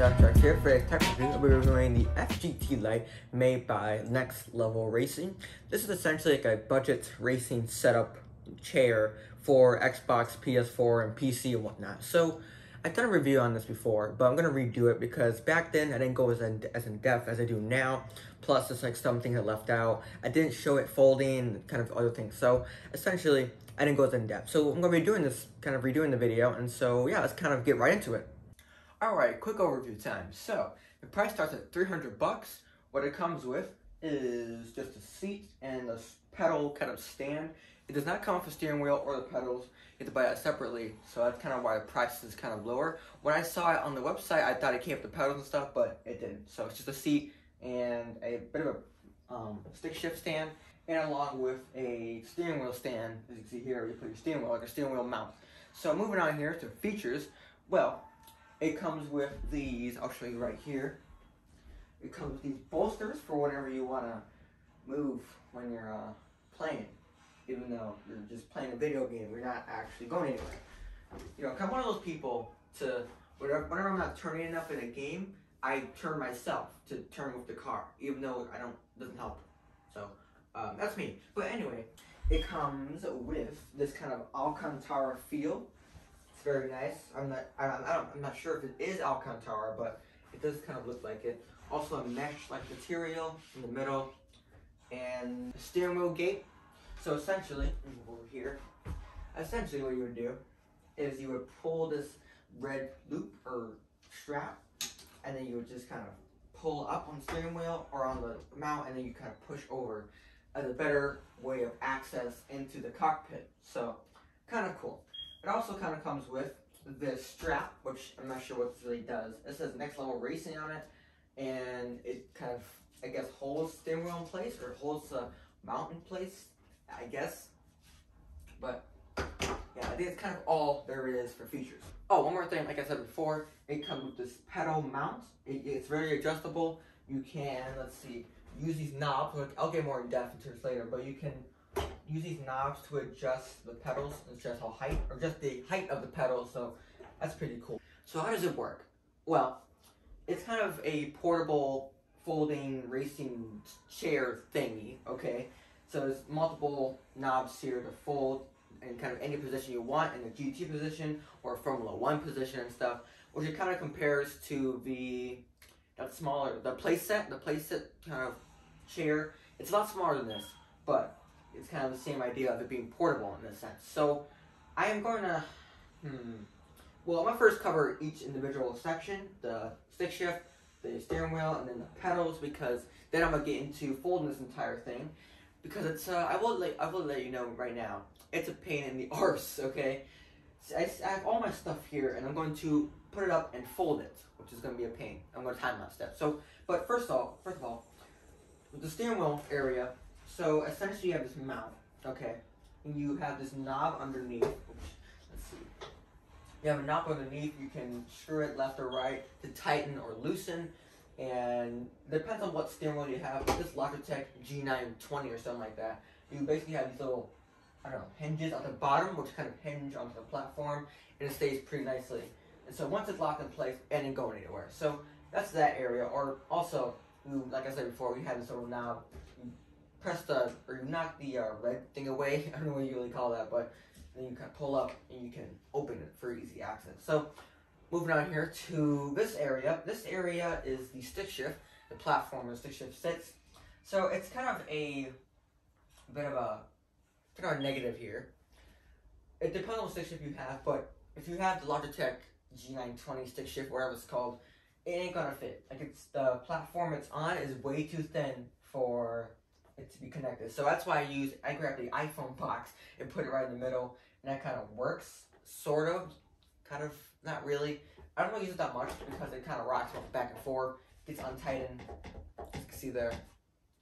Jack here. For today's tech review, I'll be reviewing the FGT Lite made by Next Level Racing. This is essentially like a budget racing setup chair for Xbox, PS4, and PC and whatnot. So I've done a review on this before, but I'm gonna redo it because back then I didn't go as in depth as I do now. Plus, it's like some things I left out. I didn't show it folding, kind of other things. So essentially, I didn't go as in depth. So I'm gonna be doing this, kind of redoing the video, and so yeah, let's kind of get right into it. Alright, quick overview time. So, the price starts at $300. What it comes with is just a seat and a pedal kind of stand. It does not come with a steering wheel or the pedals. You have to buy it separately, so that's kind of why the price is kind of lower. When I saw it on the website, I thought it came with the pedals and stuff, but it didn't. So it's just a seat and a bit of a stick shift stand, and along with a steering wheel stand. As you can see here, you put your steering wheel, like a steering wheel mount. So moving on here to features, well, it comes with these, I'll show you right here. It comes with these bolsters for whenever you want to move when you're playing. Even though you're just playing a video game, you're not actually going anywhere. You know, I'm one of those people to, whenever I'm not turning enough in a game, I turn myself to turn with the car, even though doesn't help. So, that's me. But anyway, it comes with this kind of Alcantara feel. Very nice. I'm not sure if it is Alcantara, but it does kind of look like it. Also a mesh-like material in the middle, and a steering wheel gate. So essentially, over here, essentially what you would do is you would pull this red loop or strap, and then you would just kind of pull up on the steering wheel or on the mount, and then you kind of push over as a better way of access into the cockpit. So kind of cool. It also kind of comes with this strap, which I'm not sure what this really does. It says Next Level Racing on it, and it kind of, I guess, holds the steering wheel in place, or holds the mount in place, I guess. But yeah, I think it's kind of all there is for features. Oh, one more thing, like I said before, it comes with this pedal mount. It's very adjustable. You can, let's see, use these knobs. I'll get more in depth into this later, but you can use these knobs to adjust the pedals, adjust the height of the pedals, so that's pretty cool. So how does it work? Well, it's kind of a portable folding racing chair thingy, okay? So there's multiple knobs here to fold in kind of any position you want, in a GT position or Formula 1 position and stuff, which it kind of compares to the playset kind of chair. It's a lot smaller than this, but it's kind of the same idea of it being portable in this sense. So I am going to, well, I'm going to first cover each individual section, the stick shift, the steering wheel, and then the pedals, because then I'm going to get into folding this entire thing, because it's, I will let you know right now, it's a pain in the arse, okay? So I have all my stuff here, and I'm going to put it up and fold it, which is going to be a pain. I'm going to time that step. So, but first of all, with the steering wheel area, so essentially you have this mount, okay, and you have this knob underneath. Oops, let's see. You have a knob underneath. You can screw it left or right to tighten or loosen, and it depends on what steering wheel you have. With this Logitech G920 or something like that, you basically have these little, I don't know, hinges at the bottom, which kind of hinge onto the platform, and it stays pretty nicely. And so once it's locked in place, it ain't going anywhere. So that's that area. Or also, like I said before, we have this little knob. You knock the red thing away. I don't know what you really call that, but then you kind of pull up and you can open it for easy access. So moving on here to this area. This area is the stick shift, the platform where the stick shift sits. So it's kind of a bit of a negative here. It depends on what stick shift you have, but if you have the Logitech G920 stick shift, whatever it's called, it ain't gonna fit. Like, it's the platform it's on is way too thin for it to be connected. So that's why I grabbed the iPhone box and put it right in the middle, and that kind of works, sort of, kind of, not really. I don't really use it that much because it kind of rocks back and forth, gets untightened, as you can see there.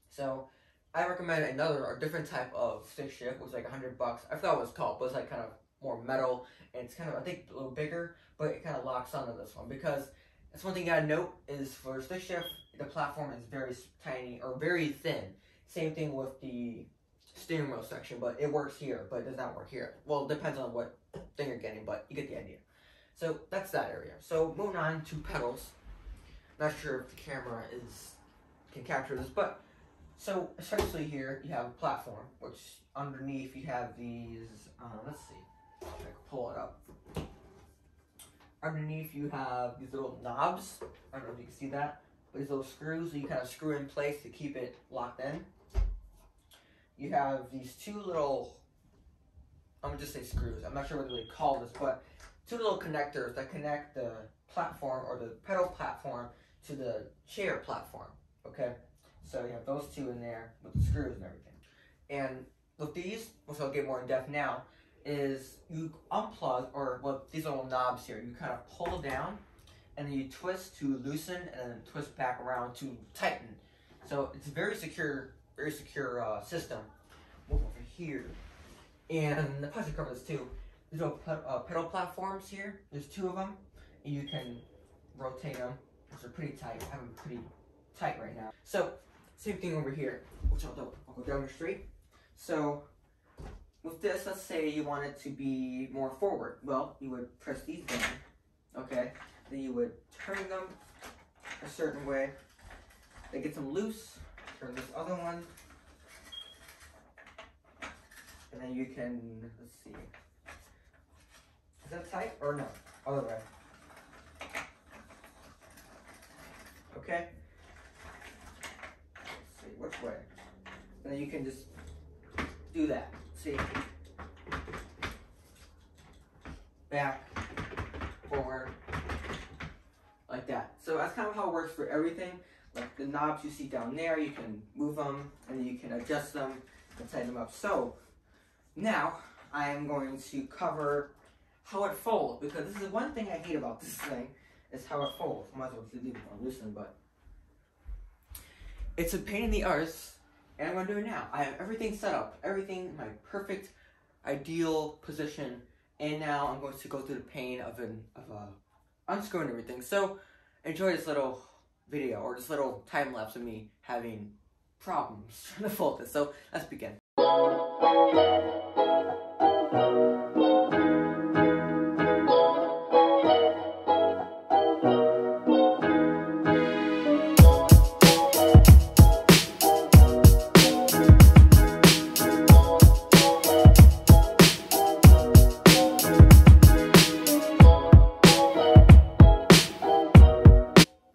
So I recommend a different type of stick shift, which is like $100. I forgot what it's called, but it's like kind of more metal, and it's kind of, I think, a little bigger, but it kind of locks onto this one, because that's one thing you gotta note is for stick shift, the platform is very tiny or very thin. Same thing with the steering wheel section, but it works here, but it does not work here. Well, it depends on what thing you're getting, but you get the idea. So that's that area. So moving on to pedals. Not sure if the camera can capture this, but so essentially here you have a platform, which underneath you have these. Let's see, if I can pull it up. Underneath you have these little knobs. I don't know if you can see that, but these little screws that you kind of screw in place to keep it locked in. You have these two little, I'm gonna just say screws. I'm not sure what they call this, but two little connectors that connect the platform or the pedal platform to the chair platform. Okay, so you have those two in there with the screws and everything. And with these, which I'll get more in depth now, is you unplug, or well, these little knobs here, you kind of pull down and then you twist to loosen and then twist back around to tighten. So it's a very secure system. Move over here. And the plus should cover this too. These little pedal platforms here, there's two of them, and you can rotate them, which are pretty tight. I have them pretty tight right now. So, same thing over here, which I'll go demonstrate. So, with this, let's say you want it to be more forward. Well, you would press these down, okay? Then you would turn them a certain way. Then get them loose, turn this other one. And then you can, let's see. Is that tight or no? Other way. Okay? Let's see, which way? And then you can just do that. See? Back, forward, like that. So that's kind of how it works for everything. Like the knobs you see down there, you can move them, and then you can adjust them and tighten them up. So, now, I am going to cover how it folds, because this is one thing I hate about this thing, is how it folds. I might as well leave it unloosened, but it's a pain in the arse, and I'm going to do it now. I have everything set up, everything in my perfect, ideal position, and now I'm going to go through the pain of unscrewing everything. So, enjoy this little video, or this little time lapse of me having problems trying to fold this. So, let's begin.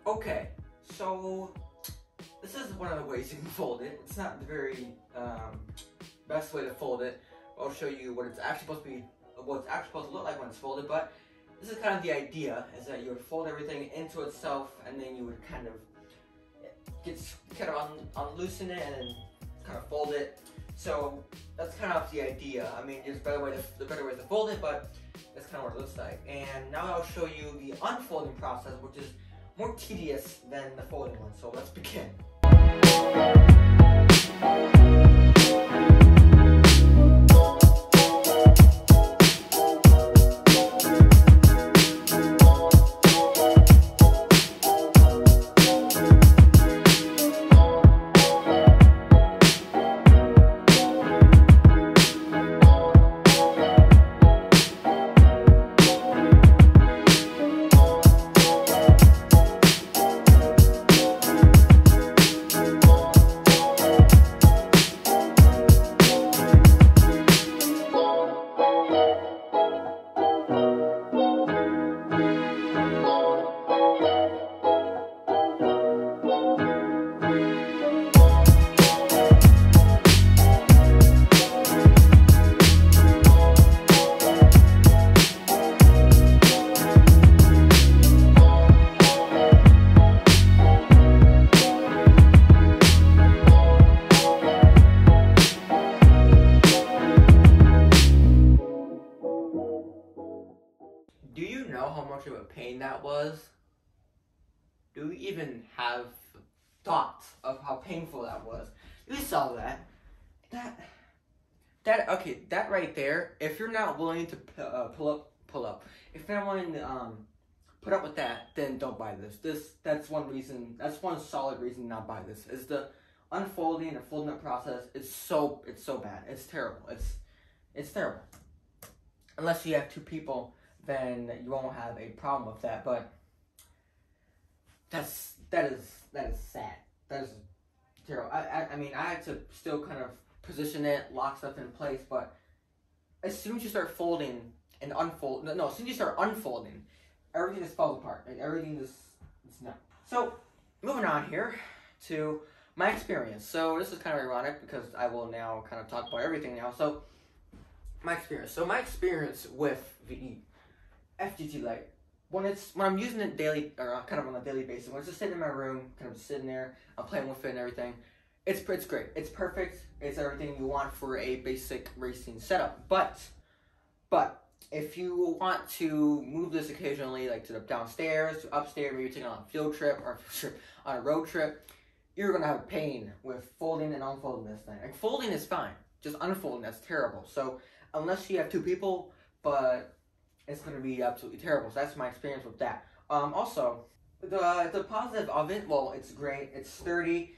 Okay, so this is one of the ways you can fold it. It's not the very best way to fold it. I'll show you what it's actually supposed to be, what it's actually supposed to look like when it's folded, but this is kind of the idea, is that you would fold everything into itself, and then you would kind of unloosen it and then kind of fold it. So that's kind of the idea. I mean, there's better ways to fold it, but that's kind of what it looks like. And now I'll show you the unfolding process, which is more tedious than the folding one. So let's begin. Do you know how much of a pain that was? Do you even have thoughts of how painful that was? You saw that. Okay, that right there, if you're not willing to pull up. If you're not willing to put up with that, then don't buy this. That's one reason, that's one solid reason to not buy this, is the unfolding and folding up process. It's so bad. It's terrible. It's terrible. Unless you have two people, then you won't have a problem with that. But that is sad. That is terrible. I mean, I had to still kind of position it, lock stuff in place, but as soon as you start folding and unfold, no, as soon as you start unfolding, everything just falls apart. Like, everything just, it's not. So, moving on here to my experience. So, this is kind of ironic because I will now kind of talk about everything now. So, my experience. So, my experience with the FGT Lite, when I'm using it daily, or kind of on a daily basis, when it's just sitting in my room, kind of just sitting there, I'm playing with it and everything, it's great. It's perfect. It's everything you want for a basic racing setup. But if you want to move this occasionally, like to the downstairs, to upstairs, maybe taking on a field trip or on a road trip, you're gonna have pain with folding and unfolding this thing. Like, folding is fine, just unfolding, that's terrible. So unless you have two people, but it's gonna be absolutely terrible. So that's my experience with that. Also, the positive of it, well, it's great. It's sturdy.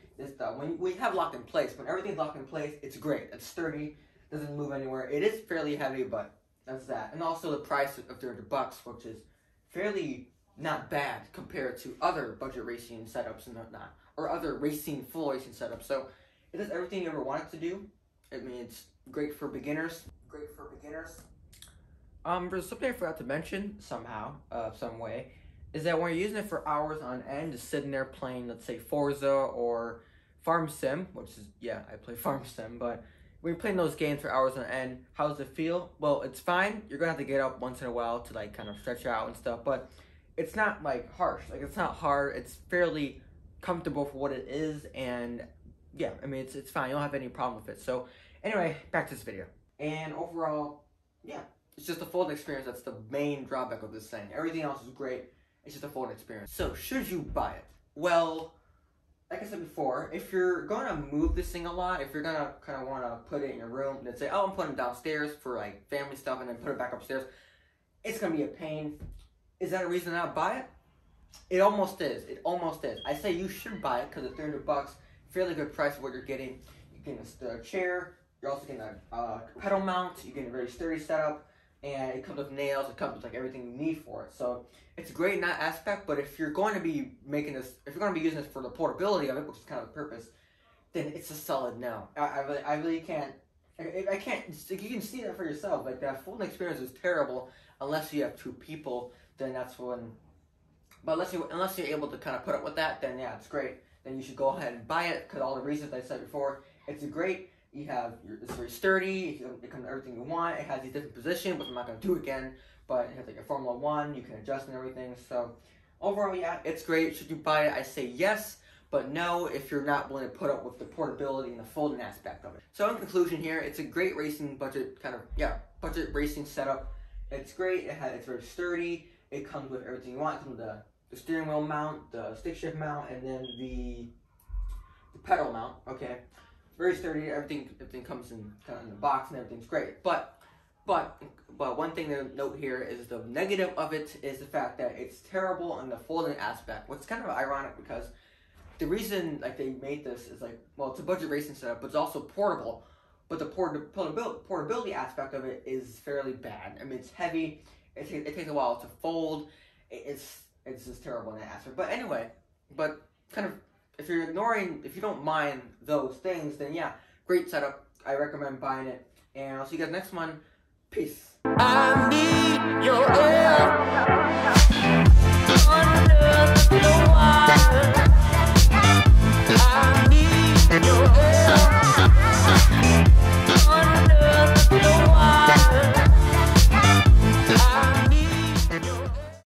When we have locked in place, when everything's locked in place, it's great. It's sturdy, doesn't move anywhere. It is fairly heavy, but that's that. And also the price of $300, which is fairly not bad compared to other budget racing setups and whatnot, or other full racing setups. So it does everything you ever wanted to do. I mean, it's great for beginners. There's something I forgot to mention somehow, some way, is that when you're using it for hours on end, just sitting there playing, let's say Forza or Farm Sim, which is, yeah, I play Farm Sim, but when you're playing those games for hours on end, how does it feel? Well, it's fine. You're gonna have to get up once in a while to like kind of stretch out and stuff, but it's not like harsh. Like, it's not hard. It's fairly comfortable for what it is, and yeah, I mean, it's fine. You don't have any problem with it. So anyway, back to this video. And overall, yeah, it's just the folding experience that's the main drawback of this thing. Everything else is great. It's just a folding experience. So should you buy it? Well, like I said before, if you're gonna move this thing a lot, if you're gonna kind of want to put it in your room and then say, oh, I'm putting it downstairs for like family stuff and then put it back upstairs, it's gonna be a pain. Is that a reason to not buy it? It almost is. It almost is. I say you should buy it because it's $300, fairly good price for what you're getting. You're getting a chair. You're also getting a pedal mount. You're getting a very sturdy setup, and it comes with nails. It comes with like everything you need for it. So it's great in that aspect. But if you're going to be making this, if you're going to be using this for the portability of it, which is kind of the purpose, then it's a solid no. I really can't. I can't. You can see that for yourself. Like, that folding experience is terrible unless you have two people. Then that's when. But unless you're able to kind of put up with that, then yeah, it's great. Then you should go ahead and buy it because all the reasons I said before. It's great. It's very sturdy. It comes with everything you want. It has these different positions, which I'm not going to do again. But it has like a Formula 1. You can adjust and everything. So overall, yeah, it's great. Should you buy it? I say yes, but no if you're not willing to put up with the portability and the folding aspect of it. So in conclusion here, it's a great racing budget budget racing setup. It's great. It's very sturdy. It comes with everything you want. It comes with the steering wheel mount, the stick shift mount, and then the pedal mount. Okay. Very sturdy. Everything comes in kind of in the box, and everything's great. But one thing to note here is the negative of it is the fact that it's terrible in the folding aspect, which is kind of ironic because the reason like they made this is like, well, it's a budget racing setup, but it's also portable. But the portability aspect of it is fairly bad. I mean, it's heavy. It takes a while to fold. It's just terrible in that aspect. But anyway, kind of. If you don't mind those things, then yeah, great setup. I recommend buying it. And I'll see you guys next one. Peace.